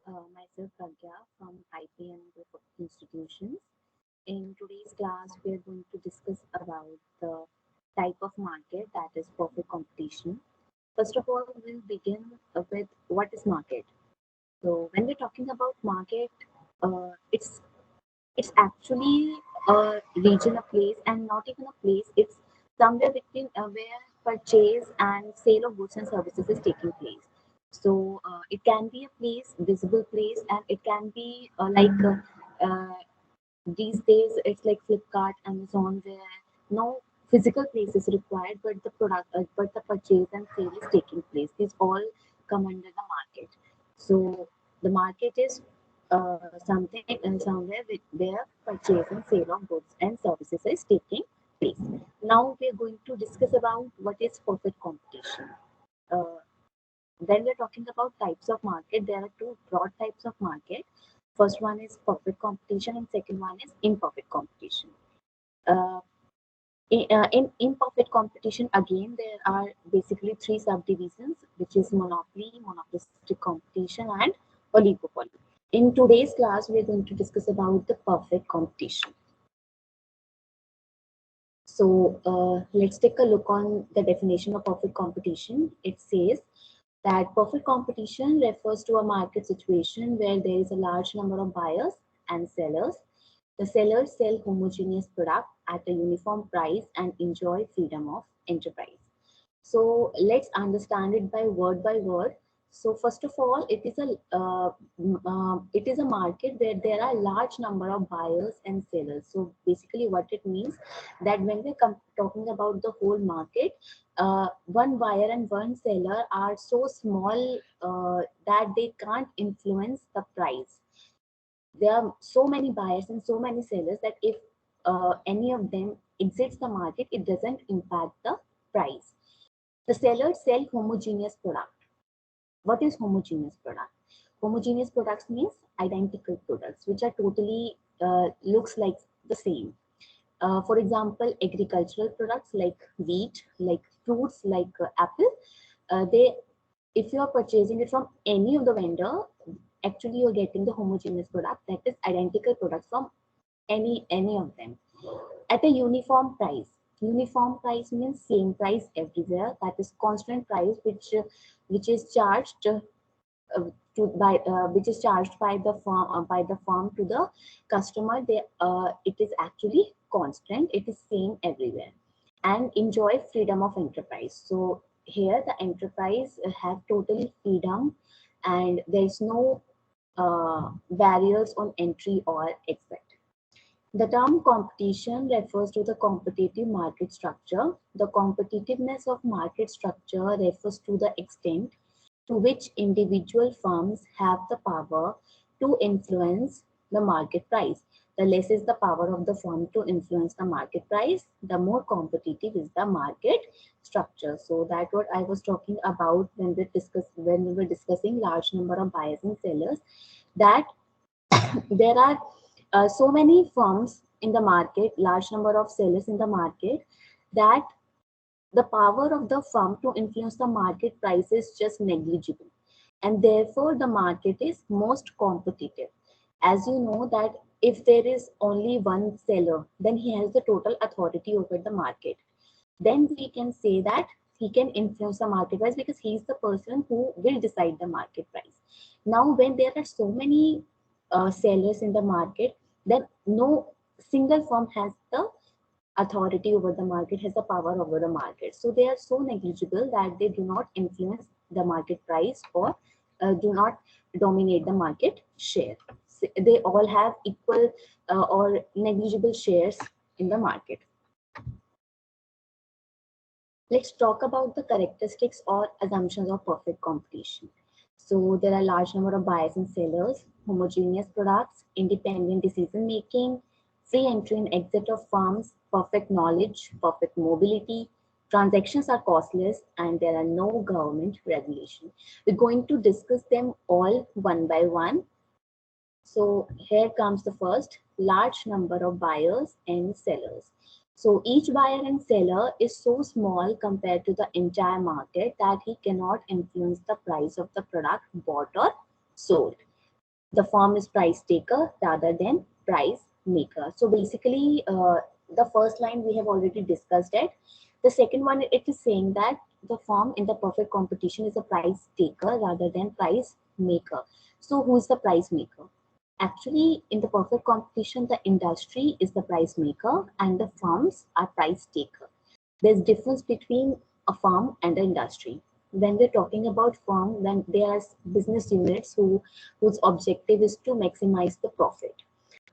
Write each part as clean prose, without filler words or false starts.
Myself Pragya from IPM Group of Institutions. In today's class, we are going to discuss about the type of market that is perfect competition. First of all, we'll begin with what is market. So when we're talking about market, it's actually a region, a place, and not even a place. It's somewhere between where purchase and sale of goods and services is taking place. So it can be a place, visible place, and it can be these days it's like Flipkart, Amazon, where no physical place is required, but the purchase and sale is taking place. These all come under the market. So the market is something somewhere where purchase and sale of goods and services is taking place. Now we are going to discuss about what is perfect competition. Uh, when we're talking about types of market, there are two broad types of market. First one is perfect competition, and second one is imperfect competition. Uh, in imperfect competition, again, there are basically three subdivisions, which is monopoly, monopolistic competition, and oligopoly. In today's class, we're going to discuss about the perfect competition. So let's take a look on the definition of perfect competition. It says that perfect competition refers to a market situation where there is a large number of buyers and sellers. The sellers sell homogeneous product at a uniform price and enjoy freedom of enterprise. So let's understand it by word. So first of all, it is a market where there are large number of buyers and sellers. So basically, what it means that when we're talking about the whole market, one buyer and one seller are so small that they can't influence the price. There are so many buyers and so many sellers that if any of them exits the market, it doesn't impact the price. The sellers sell homogeneous product. What is homogeneous product? Homogeneous products means identical products which are totally looks like the same. For example, agricultural products like wheat, like fruits, like apple. They, if you are purchasing it from any of the vendor, actually you are getting the homogeneous product, that is identical products from any of them at a uniform price. Uniform price means same price everywhere. That is constant price which is charged which is charged by the firm to the customer. They it is actually constant. It is same everywhere, and enjoy freedom of enterprise. So here the enterprise have totally freedom, and there is no barriers on entry or exit. The term competition refers to the competitive market structure. The competitiveness of market structure refers to the extent to which individual firms have the power to influence the market price. The less is the power of the firm to influence the market price, the more competitive is the market structure. So that's what I was talking about when we were discussing large number of buyers and sellers. That there are so many firms in the market, large number of sellers in the market, that the power of the firm to influence the market price is just negligible, and therefore the market is most competitive. As you know that if there is only one seller, then he has the total authority over the market. Then we can say that he can influence the market price because he is the person who will decide the market price. Now when there are so many sellers in the market, then no single firm has the authority over the market, has the power over the market. So they are so negligible that they do not influence the market price or do not dominate the market share. They all have equal or negligible shares in the market. Let's talk about the characteristics or assumptions of perfect competition. So there are large number of buyers and sellers, homogeneous products, independent decision making, free entry and exit of firms, perfect knowledge, perfect mobility. Transactions are costless and there are no government regulation. We're going to discuss them all one by one. So here comes the first, large number of buyers and sellers. So each buyer and seller is so small compared to the entire market that he cannot influence the price of the product bought or sold. The firm is price taker rather than price maker. So basically, the first line we have already discussed it. The second one, it is saying that the firm in the perfect competition is a price taker rather than price maker. So who is the price maker? Actually, in the perfect competition, the industry is the price maker and the firms are price taker. There's difference between a firm and an industry. When we're talking about firm, then there are business units whose objective is to maximize the profit.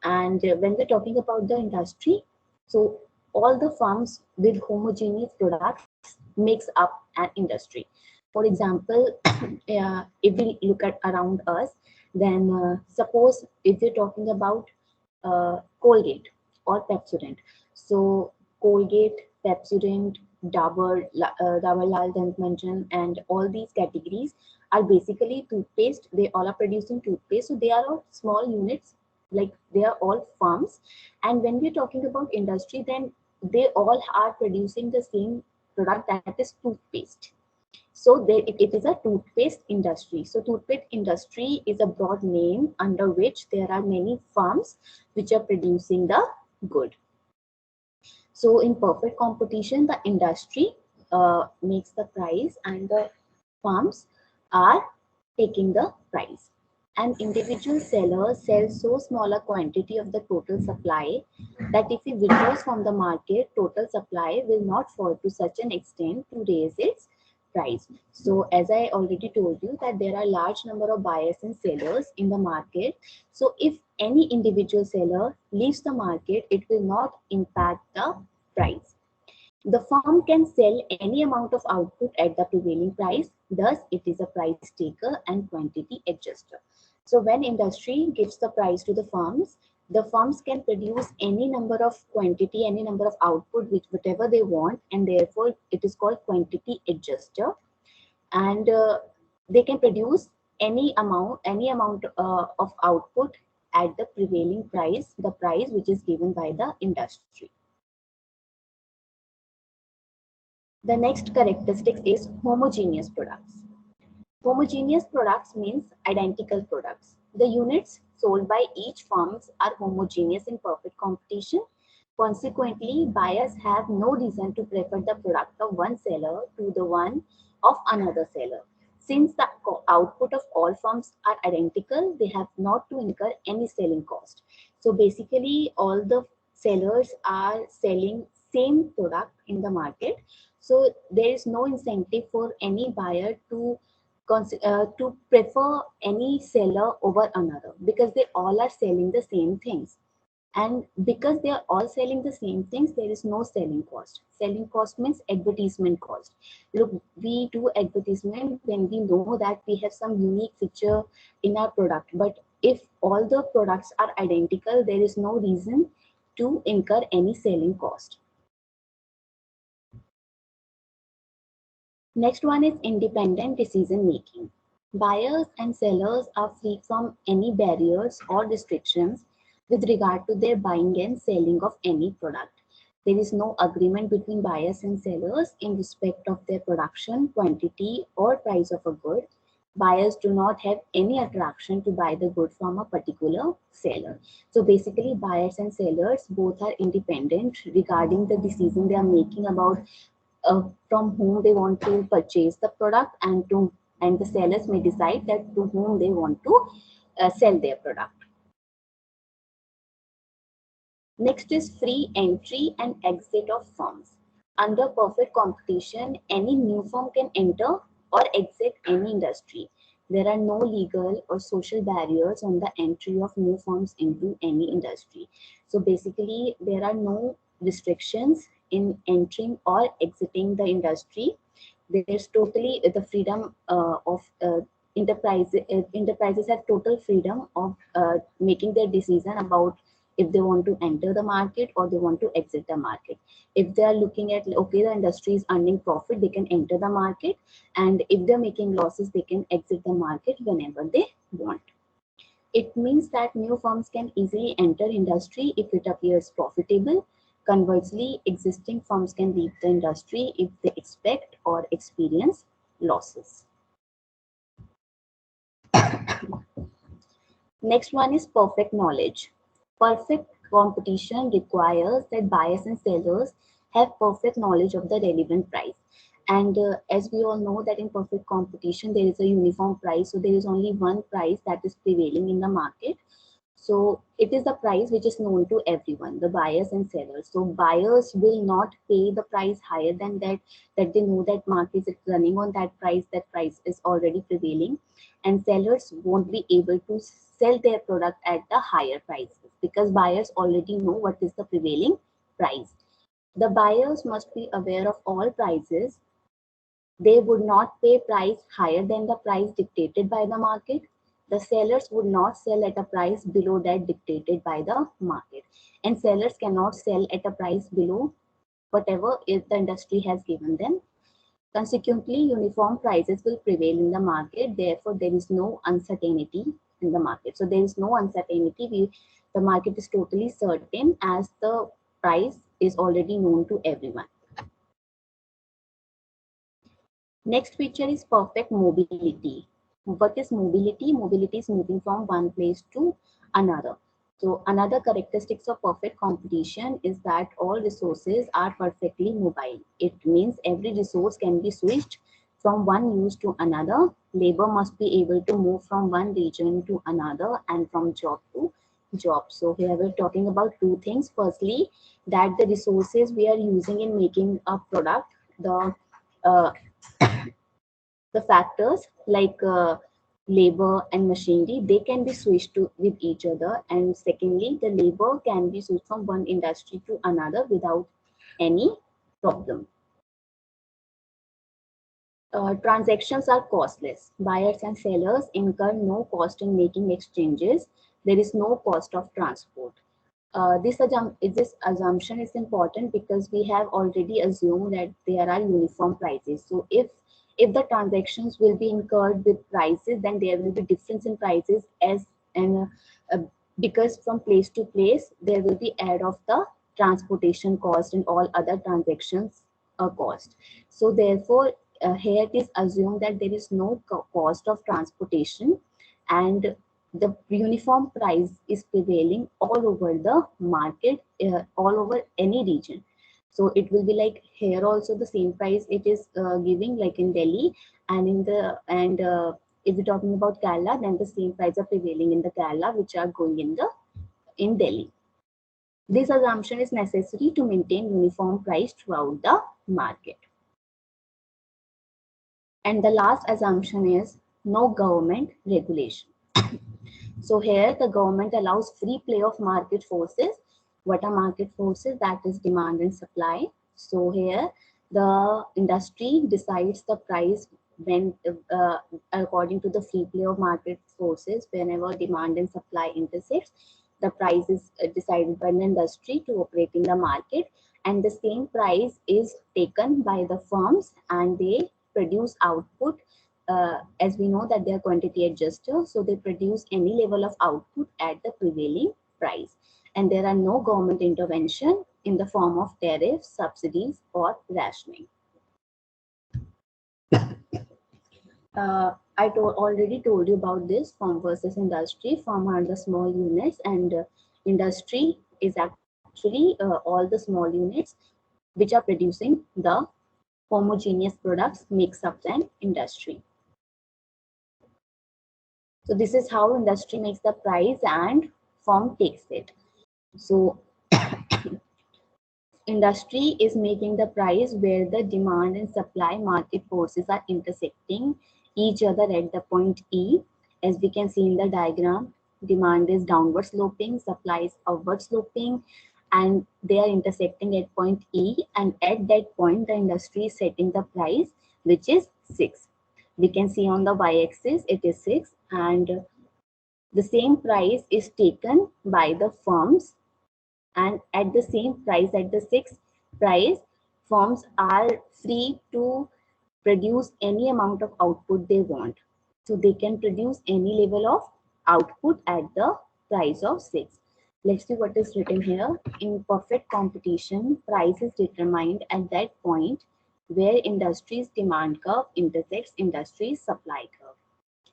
And when we're talking about the industry, so all the firms with homogeneous products makes up an industry. For example, if we look at around us, then suppose if we're talking about Colgate or Pepsodent. So Colgate, Pepsodent, Dabur Lal Dant Manjan, and all these categories are basically toothpaste. They all are producing toothpaste. So they are all small units, like they are all firms. And when we're talking about industry, then they all are producing the same product, that is toothpaste. So it is a toothpaste industry. So toothpaste industry is a broad name under which there are many firms which are producing the good. So in perfect competition, the industry makes the price and the firms are taking the price. An individual seller sells so small a quantity of the total supply that if he withdraws from the market, total supply will not fall to such an extent to raise its price. So as I already told you that there are large number of buyers and sellers in the market. So if any individual seller leaves the market, it will not impact the price. The firm can sell any amount of output at the prevailing price. Thus, it is a price taker and quantity adjuster. So when industry gives the price to the firms can produce any number of quantity, any number of output, which whatever they want, and therefore it is called quantity adjuster. And they can produce any amount of output at the prevailing price, the price which is given by the industry. The next characteristic is homogeneous products. Homogeneous products means identical products. The units sold by each firms are homogeneous in perfect competition. Consequently, buyers have no reason to prefer the product of one seller to the one of another seller. Since the output of all firms are identical, they have not to incur any selling cost. So basically, all the sellers are selling same product in the market. So there is no incentive for any buyer to prefer any seller over another, because they all are selling the same things. And because they are all selling the same things, there is no selling cost. Selling cost means advertisement cost. Look, we do advertisement when we know that we have some unique feature in our product. But if all the products are identical, there is no reason to incur any selling cost. Next one is independent decision making. Buyers and sellers are free from any barriers or restrictions with regard to their buying and selling of any product. There is no agreement between buyers and sellers in respect of their production, quantity, or price of a good. Buyers do not have any attraction to buy the good from a particular seller. So basically, buyers and sellers both are independent regarding the decision they are making about from whom they want to purchase the product, and the sellers may decide that to whom they want to sell their product. Next is free entry and exit of firms. Under perfect competition, any new firm can enter or exit any industry. There are no legal or social barriers on the entry of new firms into any industry. So basically, there are no restrictions in entering or exiting the industry. There's totally the freedom of enterprises have total freedom of making their decision about if they want to enter the market or they want to exit the market. If they are looking at, okay, the industry is earning profit, they can enter the market, and if they're making losses, they can exit the market whenever they want. It means that new firms can easily enter industry if it appears profitable. Conversely, existing firms can leave the industry if they expect or experience losses. Next one is perfect knowledge. Perfect competition requires that buyers and sellers have perfect knowledge of the relevant price. And as we all know that in perfect competition, there is a uniform price. So there is only one price that is prevailing in the market. So it is the price which is known to everyone, the buyers and sellers. So buyers will not pay the price higher than that, that they know that market is running on that price is already prevailing. And sellers won't be able to sell their product at the higher prices because buyers already know what is the prevailing price. The buyers must be aware of all prices. They would not pay price higher than the price dictated by the market. The sellers would not sell at a price below that dictated by the market. And sellers cannot sell at a price below whatever is the industry has given them. Consequently, uniform prices will prevail in the market. Therefore, there is no uncertainty in the market. So there is no uncertainty. The market is totally certain as the price is already known to everyone. Next feature is perfect mobility. What is mobility? Mobility is moving from one place to another. So another characteristics of perfect competition is that all resources are perfectly mobile. It means every resource can be switched from one use to another. Labor must be able to move from one region to another and from job to job. So here we're talking about two things. Firstly, that the resources we are using in making a product, uh, the factors like labor and machinery, they can be switched to with each other. And secondly, the labor can be switched from one industry to another without any problem. Transactions are costless. Buyers and sellers incur no cost in making exchanges. There is no cost of transport. This assumption is important because we have already assumed that there are uniform prices. So if the transactions will be incurred with prices, then there will be difference in prices as and because from place to place there will be add of the transportation cost and all other transactions cost. So therefore, here it is assumed that there is no cost of transportation and the uniform price is prevailing all over the market, all over any region. So it will be like here also the same price it is giving like in Delhi, and in the and if we're talking about Kerala, then the same price are prevailing in the Kerala which are going in Delhi. This assumption is necessary to maintain uniform price throughout the market. And the last assumption is no government regulation. So here the government allows free play of market forces. What are market forces? That is demand and supply. So here the industry decides the price when according to the free play of market forces. Whenever demand and supply intersects, the price is decided by the industry to operate in the market, and the same price is taken by the firms and they produce output. As we know that they are quantity adjuster, so they produce any level of output at the prevailing price. And there are no government intervention in the form of tariffs, subsidies, or rationing. Already told you about this firm versus industry. Firm are the small units, and industry is actually all the small units which are producing the homogeneous products makes up an industry. So this is how industry makes the price and firm takes it. So industry is making the price where the demand and supply market forces are intersecting each other at the point E. As we can see in the diagram, demand is downward sloping, supply is upward sloping, and they are intersecting at point E. And at that point, the industry is setting the price, which is 6. We can see on the y-axis, it is 6, and the same price is taken by the firms, and at the same price, at the 6th price, firms are free to produce any amount of output they want. So they can produce any level of output at the price of 6. Let's see what is written here. In perfect competition, price is determined at that point where industry's demand curve intersects industry's supply curve.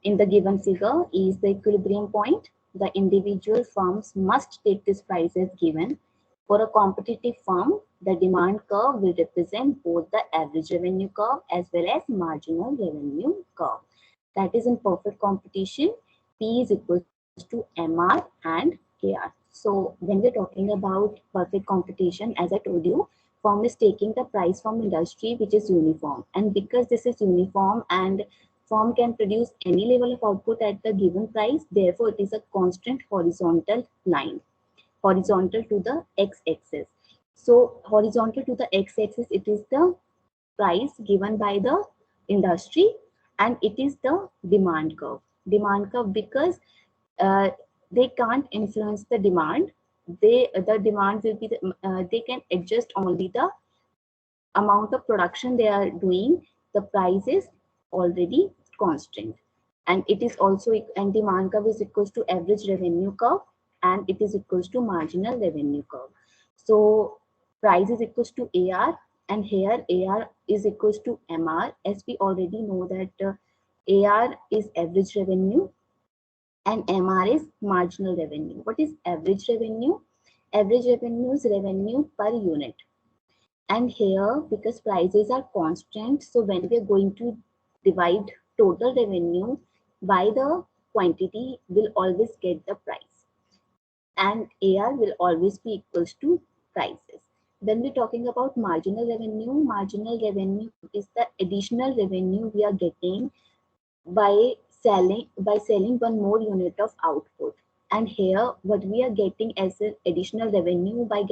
In the given figure, E is the equilibrium point, the individual firms must take this price as given. For a competitive firm, the demand curve will represent both the average revenue curve as well as marginal revenue curve. That is, in perfect competition, P is equal to MR and KR. So when we're talking about perfect competition, as I told you, firm is taking the price from industry which is uniform. And because this is uniform and firm can produce any level of output at the given price, therefore it is a constant horizontal line, horizontal to the x-axis. So horizontal to the x-axis, it is the price given by the industry, and it is the demand curve. Demand curve because uh, they can't influence the demand. The demand will be they can adjust only the amount of production they are doing. The price is already constant, and it is also, and demand curve is equals to average revenue curve, and it is equals to marginal revenue curve. So price is equals to AR, and here AR is equals to MR, as we already know that AR is average revenue and MR is marginal revenue. What is average revenue? Average revenue is revenue per unit. And here, because prices are constant, so when we are going to divide total revenue by the quantity, we'll always get the price. And AR will always be equals to prices. When we're talking about marginal revenue is the additional revenue we are getting by selling one more unit of output. And here what we are getting as an additional revenue by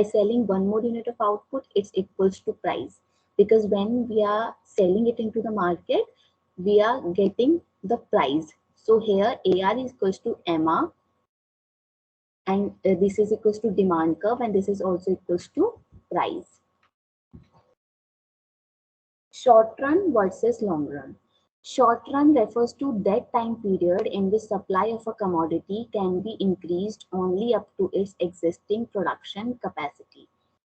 selling one more unit of output, it's equals to price, because when we are selling it into the market, we are getting the price. So here AR is equals to MR, and this is equals to demand curve, and this is also equals to price. Short run versus long run. Short run refers to that time period in which supply of a commodity can be increased only up to its existing production capacity.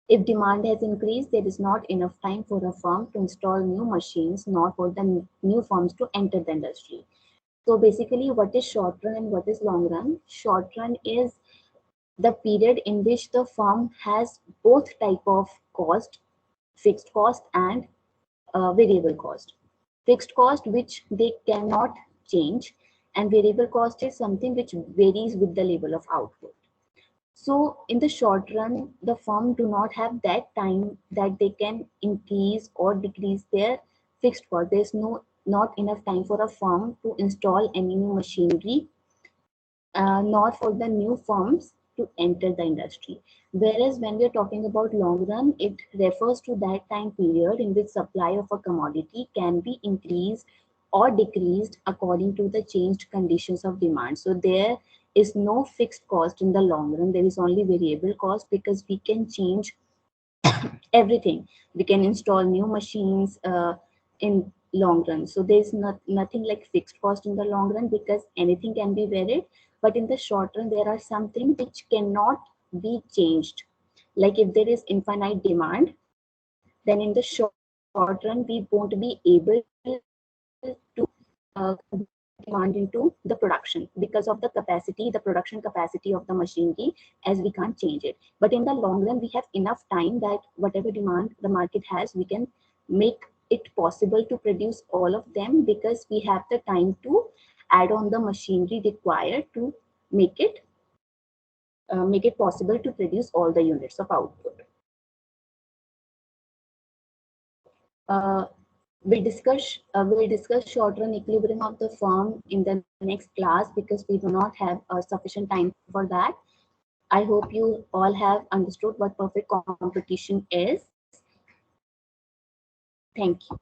If demand has increased, there is not enough time for a firm to install new machines, nor for the new firms to enter the industry. So basically, what is short run and what is long run? Short run is the period in which the firm has both type of cost, fixed cost and variable cost. Fixed cost which they cannot change, and variable cost is something which varies with the level of output. So in the short run, the firm do not have that time that they can increase or decrease their fixed cost. There's not enough time for a firm to install any new machinery, nor for the new firms to enter the industry. Whereas when we are talking about long run, it refers to that time period in which supply of a commodity can be increased or decreased according to the changed conditions of demand. So there is no fixed cost in the long run. There is only variable cost, because we can change everything. We can install new machines in long run. So there's nothing like fixed cost in the long run, because anything can be varied. But in the short run, there are some things which cannot be changed. Like if there is infinite demand, then in the short run, we won't be able to demand into the production because of the production capacity of the machinery, as we can't change it. But in the long run, we have enough time that whatever demand the market has, we can make it possible to produce all of them, because we have the time to add on the machinery required to make it possible to produce all the units of output. Uh, we'll discuss short run equilibrium of the firm in the next class, because we do not have sufficient time for that. I hope you all have understood what perfect competition is. Thank you.